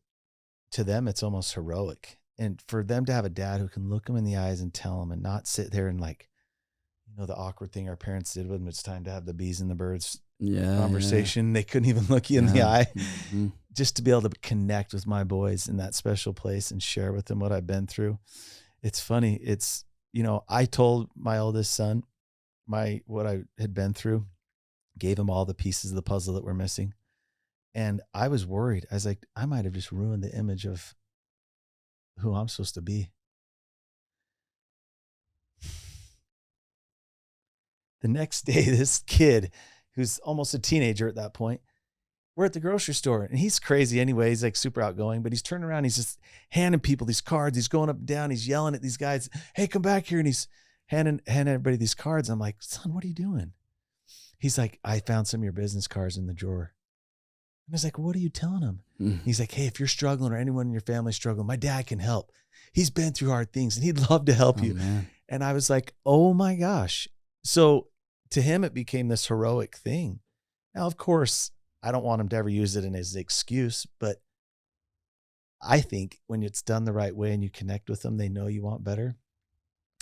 [SPEAKER 2] to them, it's almost heroic. And for them to have a dad who can look them in the eyes and tell them and not sit there and the awkward thing our parents did when it's time to have the bees and the birds conversation. They couldn't even look you in the eye. Mm-hmm. Just to be able to connect with my boys in that special place and share with them what I've been through. It's funny. It's, I told my oldest son what I had been through, gave him all the pieces of the puzzle that were missing. And I was worried. I was like, I might have just ruined the image of who I'm supposed to be. The next day, this kid who's almost a teenager at that point, we're at the grocery store and he's crazy anyway. He's like super outgoing, but he's turning around. He's just handing people these cards. He's going up and down. He's yelling at these guys. Hey, come back here. And he's handing everybody these cards. I'm like, son, what are you doing? He's like, I found some of your business cards in the drawer. And I was like, what are you telling him? He's like, hey, if you're struggling or anyone in your family struggling, my dad can help. He's been through hard things and he'd love to help you. Man. And I was like, oh my gosh. So to him, it became this heroic thing. Now, of course, I don't want him to ever use it as an excuse, but I think when it's done the right way and you connect with them, they know you want better.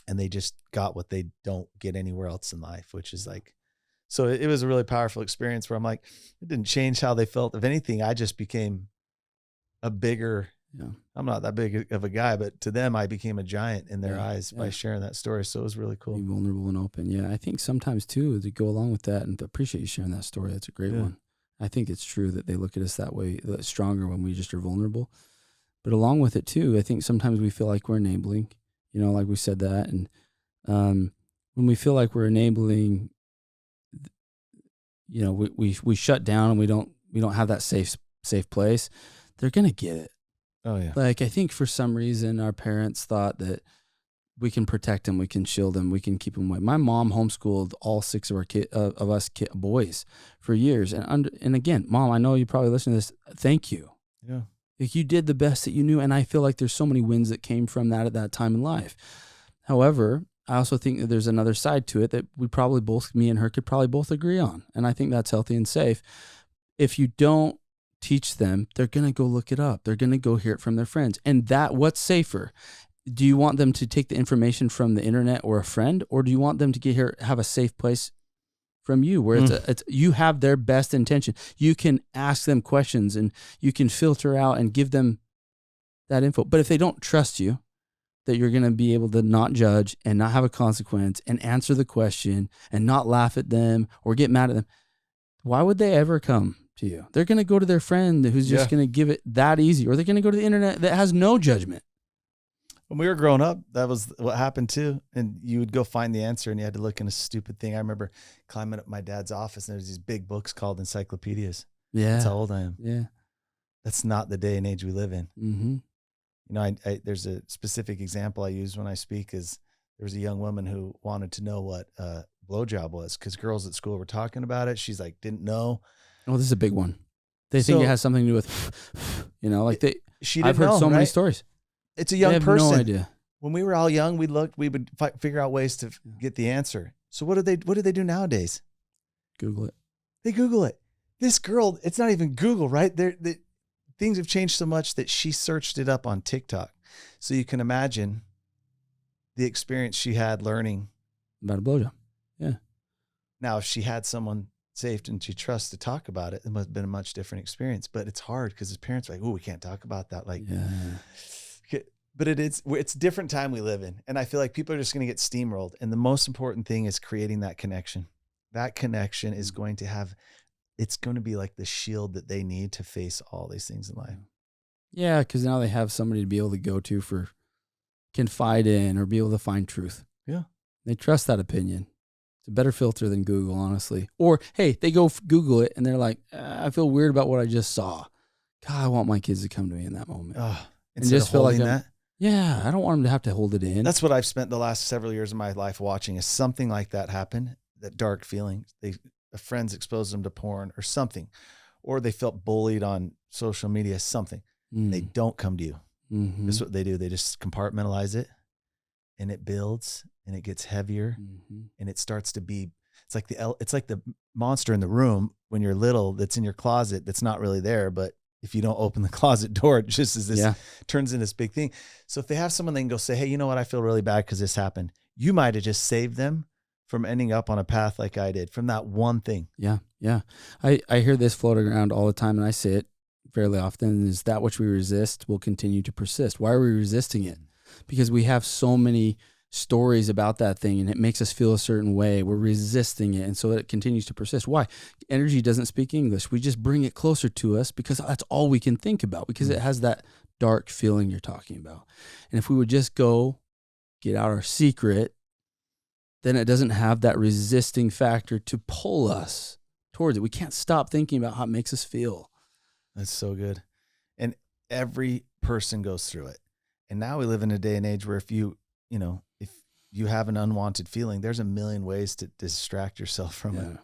[SPEAKER 2] And they just got what they don't get anywhere else in life, which is like, so it was a really powerful experience where I'm like, it didn't change how they felt. If anything, I just became a bigger, I'm not that big of a guy, but to them, I became a giant in their eyes by sharing that story. So it was really cool.
[SPEAKER 1] Be vulnerable and open. Yeah. I think sometimes too, to go along with that, and appreciate you sharing that story. That's a great one. I think it's true that they look at us that way, stronger when we just are vulnerable. But along with it too, I think sometimes we feel like we're enabling, like we said that. And when we feel like we're enabling, we shut down and we don't have that safe place, they're going to get it.
[SPEAKER 2] Oh yeah.
[SPEAKER 1] Like, I think for some reason our parents thought that we can protect them, we can shield them, we can keep them away. My mom homeschooled all 6 of us boys for years. And again, Mom, I know you probably listen to this. Thank you.
[SPEAKER 2] Yeah.
[SPEAKER 1] Like, you did the best that you knew. And I feel like there's so many wins that came from that at that time in life. However, I also think that there's another side to it that me and her could probably both agree on. And I think that's healthy and safe. If you don't teach them, they're going to go look it up. They're going to go hear it from their friends. And what's safer? Do you want them to take the information from the internet or a friend, or do you want them to have a safe place from you where it's you have their best intention? You can ask them questions and you can filter out and give them that info. But if they don't trust you, that you're going to be able to not judge and not have a consequence and answer the question and not laugh at them or get mad at them, why would they ever come to you? They're going to go to their friend who's just going to give it that easy, or they're going to go to the internet that has no judgment.
[SPEAKER 2] When we were growing up, that was what happened too. And you would go find the answer and you had to look in a stupid thing. I remember climbing up my dad's office and there's these big books called encyclopedias.
[SPEAKER 1] Yeah.
[SPEAKER 2] That's how old I am.
[SPEAKER 1] Yeah.
[SPEAKER 2] That's not the day and age we live in.
[SPEAKER 1] Mm-hmm.
[SPEAKER 2] There's a specific example I use when I speak is there was a young woman who wanted to know what blowjob was because girls at school were talking about it. She's like, didn't know.
[SPEAKER 1] Oh, this is a big one. They think it has something to do with,
[SPEAKER 2] I've heard so many
[SPEAKER 1] stories.
[SPEAKER 2] It's a young person.
[SPEAKER 1] No idea.
[SPEAKER 2] When we were all young, we would figure out ways to get the answer. So what do they do nowadays?
[SPEAKER 1] Google it.
[SPEAKER 2] They Google it. This girl, it's not even Google, right? Things have changed so much that she searched it up on TikTok. So you can imagine the experience she had learning
[SPEAKER 1] about a blowjob. Yeah.
[SPEAKER 2] Now, if she had someone safe and she trusts to talk about it, it must have been a much different experience. But it's hard because his parents are like, oh, we can't talk about that. Like, yeah. But it's a different time we live in. And I feel like people are just going to get steamrolled. And the most important thing is creating that connection. That connection is going to it's going to be like the shield that they need to face all these things in life.
[SPEAKER 1] Yeah, because now they have somebody to be able to go to for confide in or be able to find truth.
[SPEAKER 2] Yeah.
[SPEAKER 1] They trust that opinion. It's a better filter than Google, honestly. Or, hey, they go Google it and they're like, I feel weird about what I just saw. God, I want my kids to come to me in that moment.
[SPEAKER 2] And just feel like that?
[SPEAKER 1] Yeah, I don't want them to have to hold it in.
[SPEAKER 2] That's what I've spent the last several years of my life watching, is something like that happen, that dark feeling. Friends exposed them to porn or something, or they felt bullied on social media, something. They don't come to you. Mm-hmm. This is what they do. They just compartmentalize it, and it builds and it gets heavier, and it starts to be, it's like the monster in the room when you're little that's in your closet that's not really there, but if you don't open the closet door, it just is this, turns into this big thing. So if they have someone, they can go say, hey, you know what? I feel really bad because this happened. You might have just saved them from ending up on a path like I did from that one thing.
[SPEAKER 1] Yeah. Yeah. I hear this floating around all the time, and I say it fairly often, is that which we resist will continue to persist. Why are we resisting it? Because we have so many stories about that thing and it makes us feel a certain way. We're resisting it. And so it continues to persist. Why? Energy doesn't speak English. We just bring it closer to us because that's all we can think about, because it has that dark feeling you're talking about. And if we would just go get out our secret, then it doesn't have that resisting factor to pull us towards it. We can't stop thinking about how it makes us feel.
[SPEAKER 2] That's so good. And every person goes through it. And now we live in a day and age where if you have an unwanted feeling, there's a million ways to distract yourself from it.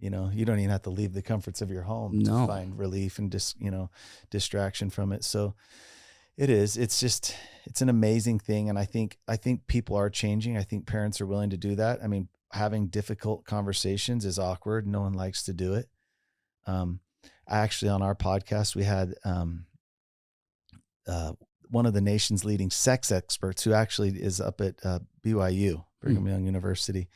[SPEAKER 2] You don't even have to leave the comforts of your home to find relief and distraction from it. So it's an amazing thing. And I think people are changing. I think parents are willing to do that. I mean, having difficult conversations is awkward. No one likes to do it. Actually, on our podcast, we had one of the nation's leading sex experts, who actually is up at BYU, Brigham Young University.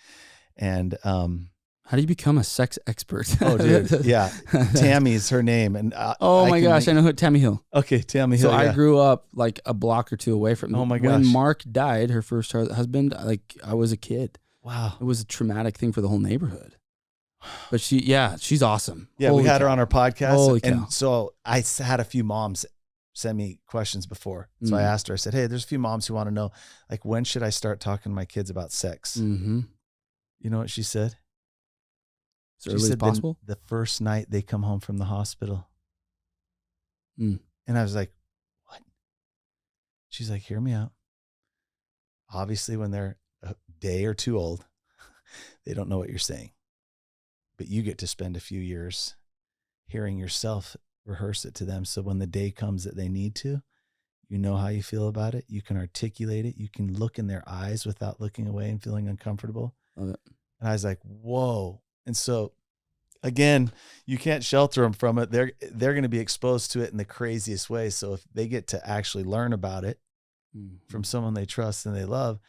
[SPEAKER 2] And
[SPEAKER 1] how do you become a sex expert?
[SPEAKER 2] Oh, dude. Yeah. Tammy's her name. And
[SPEAKER 1] oh my gosh, I know who, Tammy Hill.
[SPEAKER 2] Okay, Tammy Hill.
[SPEAKER 1] So I grew up like a block or two away from.
[SPEAKER 2] Oh my gosh.
[SPEAKER 1] When Mark died, her first husband, like I was a kid.
[SPEAKER 2] Wow.
[SPEAKER 1] It was a traumatic thing for the whole neighborhood. But she's awesome.
[SPEAKER 2] Yeah,
[SPEAKER 1] Holy
[SPEAKER 2] we had
[SPEAKER 1] cow.
[SPEAKER 2] her on our podcast.
[SPEAKER 1] Holy cow.
[SPEAKER 2] And so I had a few moms send me questions before. So I asked her, I said, hey, there's a few moms who want to know, like, when should I start talking to my kids about sex? You know what she said?
[SPEAKER 1] As early as possible?
[SPEAKER 2] The first night they come home from the hospital. And I was like, what? She's like, hear me out. Obviously, when they're a day or two old, they don't know what you're saying. But you get to spend a few years hearing yourself rehearse it to them. So when the day comes that they need to, you know how you feel about it. You can articulate it. You can look in their eyes without looking away and feeling uncomfortable.
[SPEAKER 1] Love it.
[SPEAKER 2] And I was like, whoa. And so again, you can't shelter them from it. They're going to be exposed to it in the craziest way. So if they get to actually learn about it from someone they trust and they love,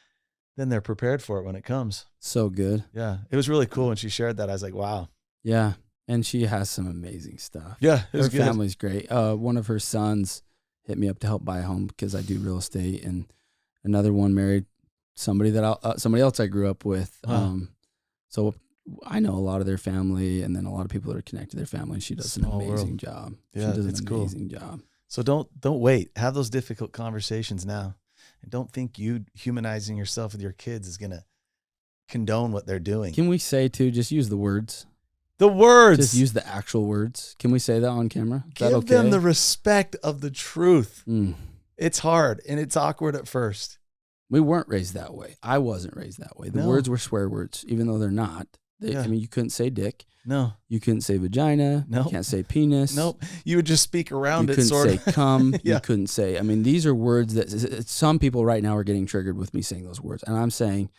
[SPEAKER 2] then they're prepared for it when it comes.
[SPEAKER 1] So good.
[SPEAKER 2] Yeah. It was really cool when she shared that. I was like, wow.
[SPEAKER 1] Yeah. And she has some amazing stuff.
[SPEAKER 2] Yeah.
[SPEAKER 1] Her family's great. One of her sons hit me up to help buy a home because I do real estate, and another one married somebody else I grew up with. So I know a lot of their family, and then a lot of people that are connected to their family. And she does an amazing job.
[SPEAKER 2] Yeah,
[SPEAKER 1] she does an amazing job.
[SPEAKER 2] So don't wait. Have those difficult conversations now. And don't think you humanizing yourself with your kids is going to condone what they're doing.
[SPEAKER 1] Can we say too, just use the words?
[SPEAKER 2] The words.
[SPEAKER 1] Just use the actual words. Can we say that on camera? Is
[SPEAKER 2] Give them the respect of the truth. It's hard and it's awkward at first.
[SPEAKER 1] We weren't raised that way. I wasn't raised that way. The words were swear words, even though they're not. I mean, you couldn't say dick.
[SPEAKER 2] No.
[SPEAKER 1] You couldn't say vagina.
[SPEAKER 2] No.
[SPEAKER 1] You can't say penis.
[SPEAKER 2] Nope. You would just speak around
[SPEAKER 1] it,
[SPEAKER 2] sort of.
[SPEAKER 1] You couldn't say cum. You couldn't say, I mean, these are words that some people right now are getting triggered with me saying those words. And I'm saying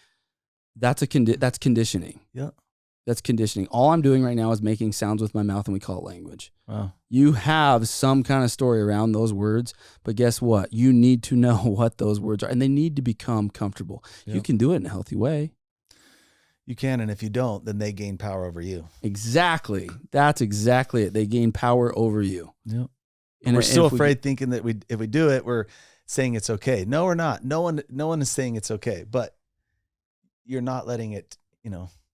[SPEAKER 1] that's conditioning.
[SPEAKER 2] Yeah.
[SPEAKER 1] That's conditioning. All I'm doing right now is making sounds with my mouth, and we call it language.
[SPEAKER 2] Wow.
[SPEAKER 1] You have some kind of story around those words, but guess what? You need to know what those words are, and they need to become comfortable. Yep. You can do it in a healthy way.
[SPEAKER 2] You can, and if you don't, then they gain power over you.
[SPEAKER 1] Exactly. That's exactly it. They gain power over you.
[SPEAKER 2] Yep. And we're so afraid thinking that if we do it, we're saying it's okay. No, we're not. No one is saying it's okay, but you're not letting it,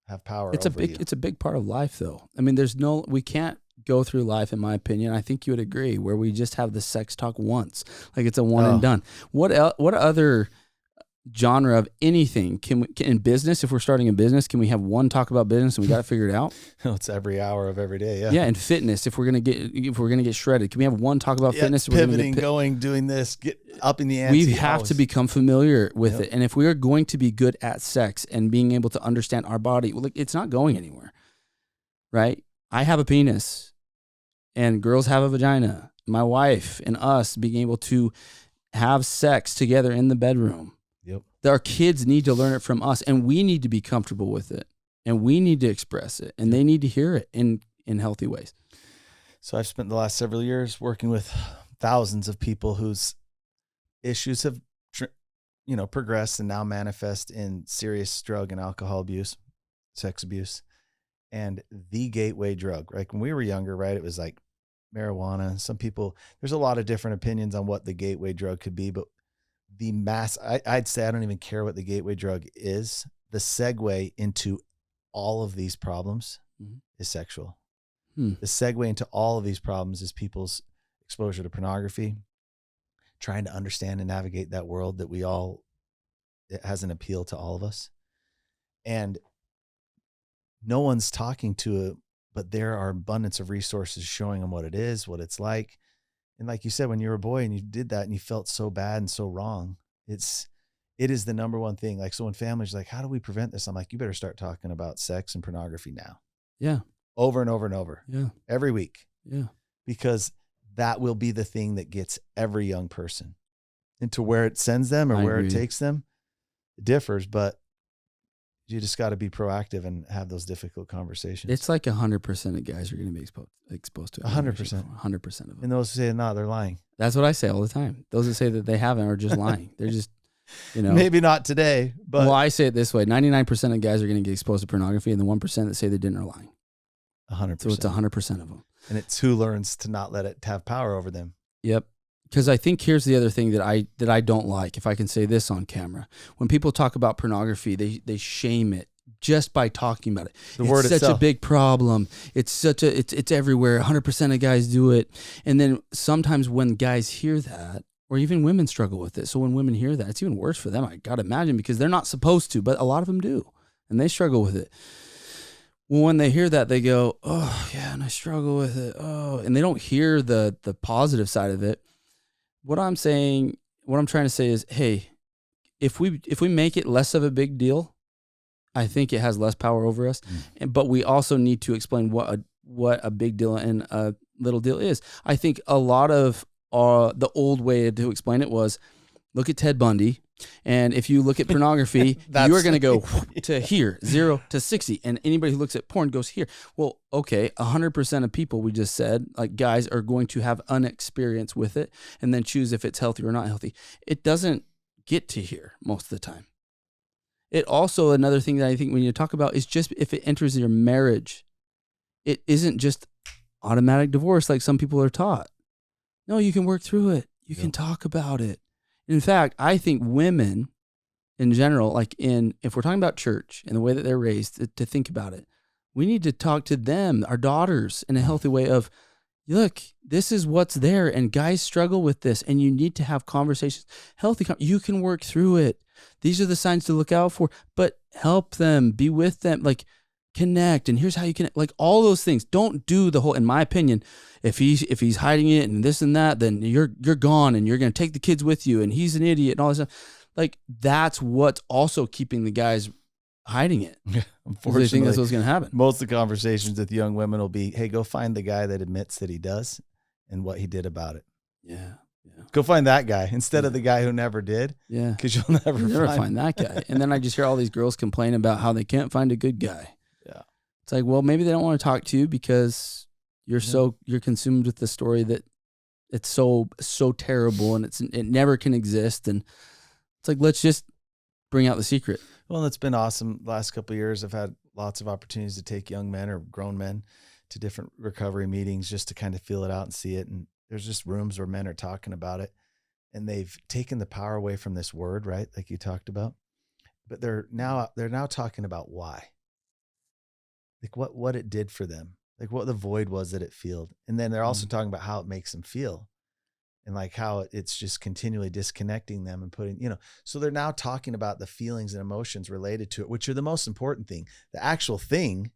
[SPEAKER 2] have power over you.
[SPEAKER 1] It's a big part of life, though. I mean, we can't go through life, in my opinion, I think you would agree, where we just have the sex talk once, like it's a one and done. What other genre of anything can we, in business, if we're starting a business, can we have one talk about business and we got it figured out?
[SPEAKER 2] It's every hour of every day. Yeah.
[SPEAKER 1] Yeah. And fitness, if we're going to get shredded, can we have one talk about fitness?
[SPEAKER 2] Pivoting, doing this, get up in the ante.
[SPEAKER 1] We have to become familiar with it. And if we are going to be good at sex and being able to understand our body, well, it's not going anywhere, right? I have a penis and girls have a vagina. My wife and us being able to have sex together in the bedroom.
[SPEAKER 2] Yep.
[SPEAKER 1] Our kids need to learn it from us, and we need to be comfortable with it, and we need to express it, and they need to hear it in healthy ways.
[SPEAKER 2] So I've spent the last several years working with thousands of people whose issues have, progressed and now manifest in serious drug and alcohol abuse, sex abuse, and the gateway drug. Like when we were younger, right? It was like marijuana. Some people, there's a lot of different opinions on what the gateway drug could be, but the I'd say I don't even care what the gateway drug is. The segue into all of these problems is sexual. The segue into all of these problems is people's exposure to pornography, trying to understand and navigate that world that it has an appeal to all of us. And no one's talking to it, but there are abundance of resources showing them what it is, what it's like. And like you said, when you were a boy and you did that and you felt so bad and so wrong, it is the number one thing. Like, so when families are like, how do we prevent this? I'm like, you better start talking about sex and pornography now.
[SPEAKER 1] Yeah.
[SPEAKER 2] Over and over and over.
[SPEAKER 1] Yeah.
[SPEAKER 2] Every week.
[SPEAKER 1] Yeah.
[SPEAKER 2] Because that will be the thing that gets every young person into where it sends them or where it takes them. It differs, but you just got to be proactive and have those difficult conversations.
[SPEAKER 1] It's like 100% of guys are going to be exposed to it.
[SPEAKER 2] 100%.
[SPEAKER 1] 100% of them.
[SPEAKER 2] And those who say no, they're lying.
[SPEAKER 1] That's what I say all the time. Those that say that they haven't are just lying. They're just,
[SPEAKER 2] Maybe not today, but.
[SPEAKER 1] Well, I say it this way. 99% of guys are going to get exposed to pornography, and the 1% that say they didn't are lying.
[SPEAKER 2] 100%.
[SPEAKER 1] So it's 100% of them.
[SPEAKER 2] And it's who learns to not let it have power over them.
[SPEAKER 1] Yep. Because I think here's the other thing that I don't like, if I can say this on camera. When people talk about pornography, they shame it just by talking about it.
[SPEAKER 2] The word
[SPEAKER 1] itself.
[SPEAKER 2] It's such
[SPEAKER 1] a big problem. It's everywhere. 100% of guys do it. And then sometimes when guys hear that, or even women struggle with it. So when women hear that, it's even worse for them. I got to imagine, because they're not supposed to, but a lot of them do. And they struggle with it. Well, when they hear that, they go, oh yeah, and I struggle with it. Oh, and they don't hear the positive side of it. What I'm trying to say is, hey, if we make it less of a big deal, I think it has less power over us. But we also need to explain what a big deal and a little deal is. I think a lot of the old way to explain it was, look at Ted Bundy, and if you look at pornography, you are going to go to here, 0 to 60, and anybody who looks at porn goes here. Well, okay, 100% of people, we just said, like guys, are going to have an experience with it and then choose if it's healthy or not healthy. It doesn't get to here most of the time. It also, another thing that I think we need to talk about is just if it enters your marriage, it isn't just automatic divorce like some people are taught. No, you can work through it. You can talk about it. In fact, I think women in general, if we're talking about church and the way that they're raised, to think about it, we need to talk to them, our daughters, in a healthy way of, look, this is what's there, and guys struggle with this, and you need to have conversations, you can work through it. These are the signs to look out for, but help them, be with them, connect, and here's how you connect, all those things. Don't do the whole, in my opinion, if he's hiding it and this and that, then you're gone and you're going to take the kids with you and he's an idiot and all this stuff. That's what's also keeping the guys hiding it.
[SPEAKER 2] Yeah, unfortunately,
[SPEAKER 1] they think that's what's going to happen.
[SPEAKER 2] Most of the conversations with young women will be, hey, go find the guy that admits that he does and what he did about it.
[SPEAKER 1] Yeah.
[SPEAKER 2] Go find that guy instead of the guy who never did.
[SPEAKER 1] Yeah.
[SPEAKER 2] Because you'll never
[SPEAKER 1] find that guy. And then I just hear all these girls complain about how they can't find a good guy.
[SPEAKER 2] Yeah.
[SPEAKER 1] It's like, well, maybe they don't want to talk to you because you're consumed with the story that it's so terrible and it never can exist. And it's like, let's just bring out the secret.
[SPEAKER 2] Well, it's been awesome. Last couple of years, I've had lots of opportunities to take young men or grown men to different recovery meetings just to kind of feel it out and see it. And there's just rooms where men are talking about it, and they've taken the power away from this word, right? Like you talked about, but they're now talking about why, like what it did for them, like what the void was that it filled. And then they're also talking about how it makes them feel, and like how it's just continually disconnecting them and putting, so they're now talking about the feelings and emotions related to it, which are the most important thing. The actual thing,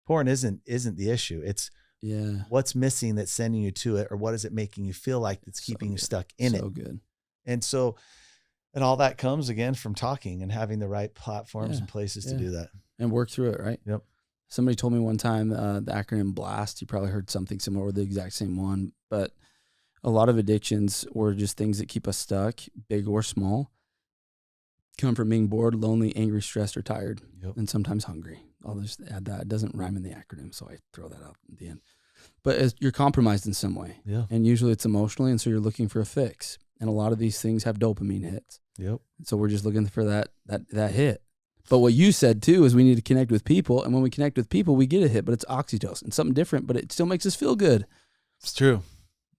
[SPEAKER 2] porn isn't the issue. It's what's missing that's sending you to it, or what is it making you feel like that's keeping you stuck in it.
[SPEAKER 1] So good.
[SPEAKER 2] And all that comes again from talking and having the right platforms and places to do that.
[SPEAKER 1] And work through it, right?
[SPEAKER 2] Yep.
[SPEAKER 1] Somebody told me one time the acronym BLAST. You probably heard something similar with the exact same one, but a lot of addictions or just things that keep us stuck, big or small, come from being bored, lonely, angry, stressed, or tired, and sometimes hungry. I'll just add that. It doesn't rhyme in the acronym, so I throw that out at the end. But you're compromised in some way, and usually it's emotionally, and so you're looking for a fix. And a lot of these things have dopamine hits. So we're just looking for that hit. But what you said too is we need to connect with people, and when we connect with people, we get a hit, but it's oxytocin, something different, but it still makes us feel good.
[SPEAKER 2] It's true.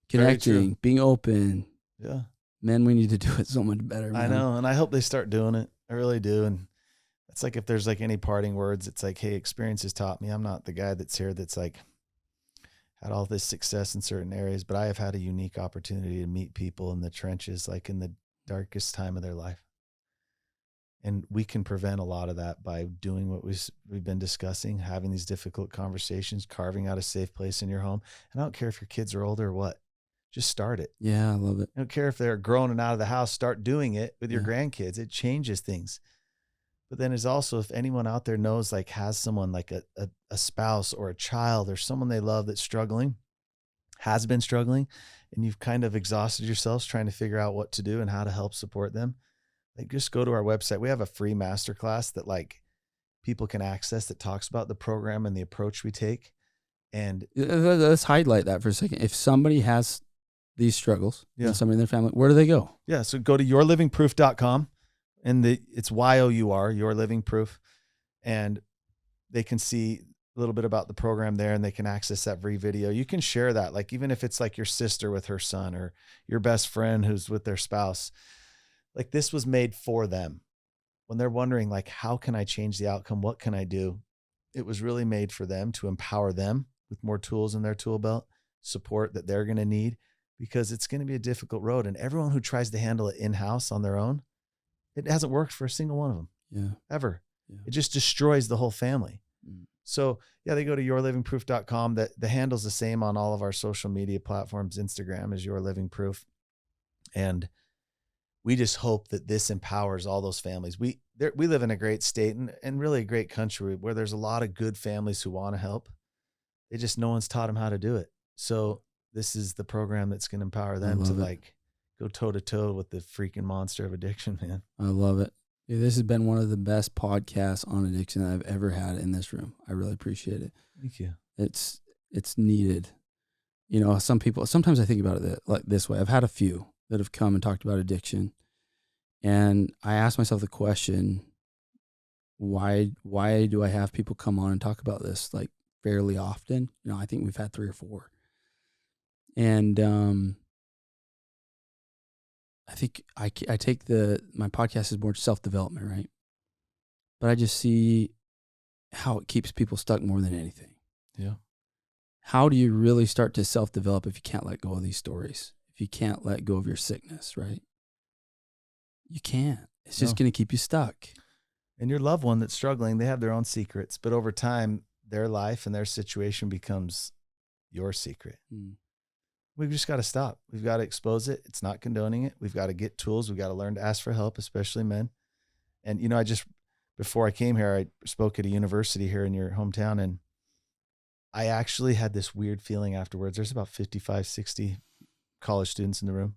[SPEAKER 1] Connecting, being open.
[SPEAKER 2] Yeah.
[SPEAKER 1] Man, we need to do it so much better, man.
[SPEAKER 2] I know, and I hope they start doing it. I really do. And it's like, if there's like any parting words, it's like, hey, experience has taught me. I'm not the guy that's here that's like had all this success in certain areas, but I have had a unique opportunity to meet people in the trenches, like in the darkest time of their life. And we can prevent a lot of that by doing what we've been discussing, having these difficult conversations, carving out a safe place in your home. And I don't care if your kids are older or what. Just start it.
[SPEAKER 1] Yeah, I love it.
[SPEAKER 2] I don't care if they're grown and out of the house, start doing it with your grandkids. It changes things. But then it's also, if anyone out there knows, like has someone like a spouse or a child or someone they love that's struggling, has been struggling, and you've kind of exhausted yourselves trying to figure out what to do and how to help support them, like just go to our website. We have a free masterclass that like people can access that talks about the program and the approach we take. And
[SPEAKER 1] let's highlight that for a second. If somebody has these struggles and somebody in their family, where do they go?
[SPEAKER 2] Yeah. So go to yourlivingproof.com, and it's YOUR, Your Living Proof. And they can see a little bit about the program there, and they can access that free video. You can share that. Like, even if it's like your sister with her son or your best friend who's with their spouse, like this was made for them. When they're wondering like, how can I change the outcome? What can I do? It was really made for them to empower them with more tools in their tool belt, support that they're going to need, because it's going to be a difficult road. And everyone who tries to handle it in-house on their own, it hasn't worked for a single one of them ever. Yeah. It just destroys the whole family. So they go to yourlivingproof.com. The handle's the same on all of our social media platforms. Instagram is Your Living Proof. And we just hope that this empowers all those families. We live in a great state and really a great country where there's a lot of good families who want to help. They just, no one's taught them how to do it. So this is the program that's going to empower them to like go toe to toe with the freaking monster of addiction, man.
[SPEAKER 1] I love it. Yeah, this has been one of the best podcasts on addiction that I've ever had in this room. I really appreciate it.
[SPEAKER 2] Thank you.
[SPEAKER 1] It's needed. Sometimes I think about it like this way. I've had a few that have come and talked about addiction, and I ask myself the question, why do I have people come on and talk about this like fairly often? I think we've had 3 or 4. And I think I take my podcast is more self-development, right? But I just see how it keeps people stuck more than anything.
[SPEAKER 2] Yeah.
[SPEAKER 1] How do you really start to self-develop if you can't let go of these stories? If you can't let go of your sickness, right? You can't. It's just going to keep you stuck.
[SPEAKER 2] And your loved one that's struggling, they have their own secrets, but over time, their life and their situation becomes your secret. We've just got to stop. We've got to expose it. It's not condoning it. We've got to get tools. We've got to learn to ask for help, especially men. And, before I came here, I spoke at a university here in your hometown, and I actually had this weird feeling afterwards. There's about 55, 60 college students in the room,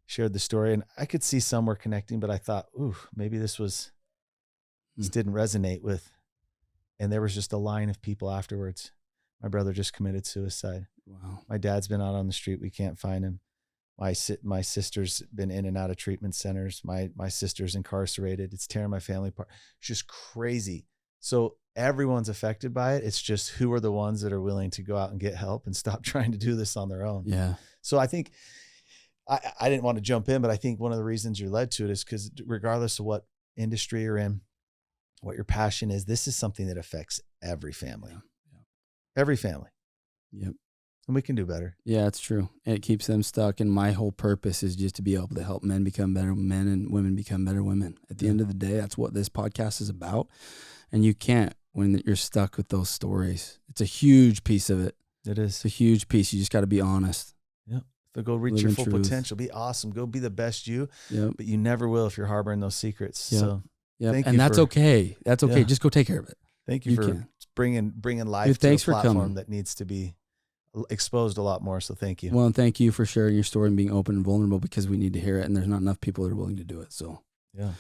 [SPEAKER 2] shared the story, and I could see some were connecting, but I thought, maybe this didn't resonate with And there was just a line of people afterwards. My brother just committed suicide.
[SPEAKER 1] Wow.
[SPEAKER 2] My dad's been out on the street. We can't find him. My sister's been in and out of treatment centers. My sister's incarcerated. It's tearing my family apart. It's just crazy. So everyone's affected by it. It's just who are the ones that are willing to go out and get help and stop trying to do this on their own.
[SPEAKER 1] Yeah.
[SPEAKER 2] So I think I didn't want to jump in, but I think one of the reasons you're led to it is because regardless of what industry you're in, what your passion is, this is something that affects every family.
[SPEAKER 1] Yeah.
[SPEAKER 2] Every family.
[SPEAKER 1] Yep.
[SPEAKER 2] And we can do better.
[SPEAKER 1] Yeah, it's true. And it keeps them stuck. And my whole purpose is just to be able to help men become better men and women become better women. At the end of the day, that's what this podcast is about. And you can't when you're stuck with those stories. It's a huge piece of it.
[SPEAKER 2] It is.
[SPEAKER 1] It's a huge piece. You just got to be honest.
[SPEAKER 2] Yeah. So go reach your full potential. Be awesome. Go be the best you.
[SPEAKER 1] Yep.
[SPEAKER 2] But you never will if you're harboring those secrets.
[SPEAKER 1] Yep.
[SPEAKER 2] So
[SPEAKER 1] yeah, and that's okay. That's okay. Yeah. Just go take care of it.
[SPEAKER 2] Thank you for bringing life to a platform that needs to be exposed a lot more. So thank you.
[SPEAKER 1] Well, and thank you for sharing your story and being open and vulnerable, because we need to hear it, and there's not enough people that are willing to do it. So,
[SPEAKER 2] yeah,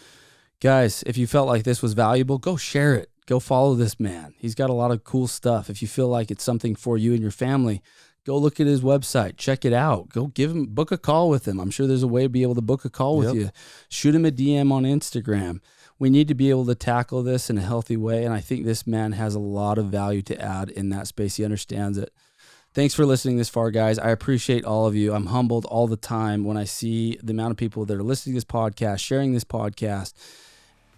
[SPEAKER 1] guys, if you felt like this was valuable, go share it. Go follow this man. He's got a lot of cool stuff. If you feel like it's something for you and your family, go look at his book check it out. Go book a call with him. I'm sure there's a way to be able to book a call with you. Shoot him a DM on Instagram. We need to be able to tackle this in a healthy way. And I think this man has a lot of value to add in that space. He understands it. Thanks for listening this far, guys. I appreciate all of you. I'm humbled all the time when I see the amount of people that are listening to this podcast, sharing this podcast.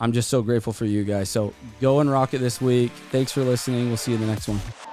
[SPEAKER 1] I'm just so grateful for you guys. So go and rock it this week. Thanks for listening. We'll see you in the next one.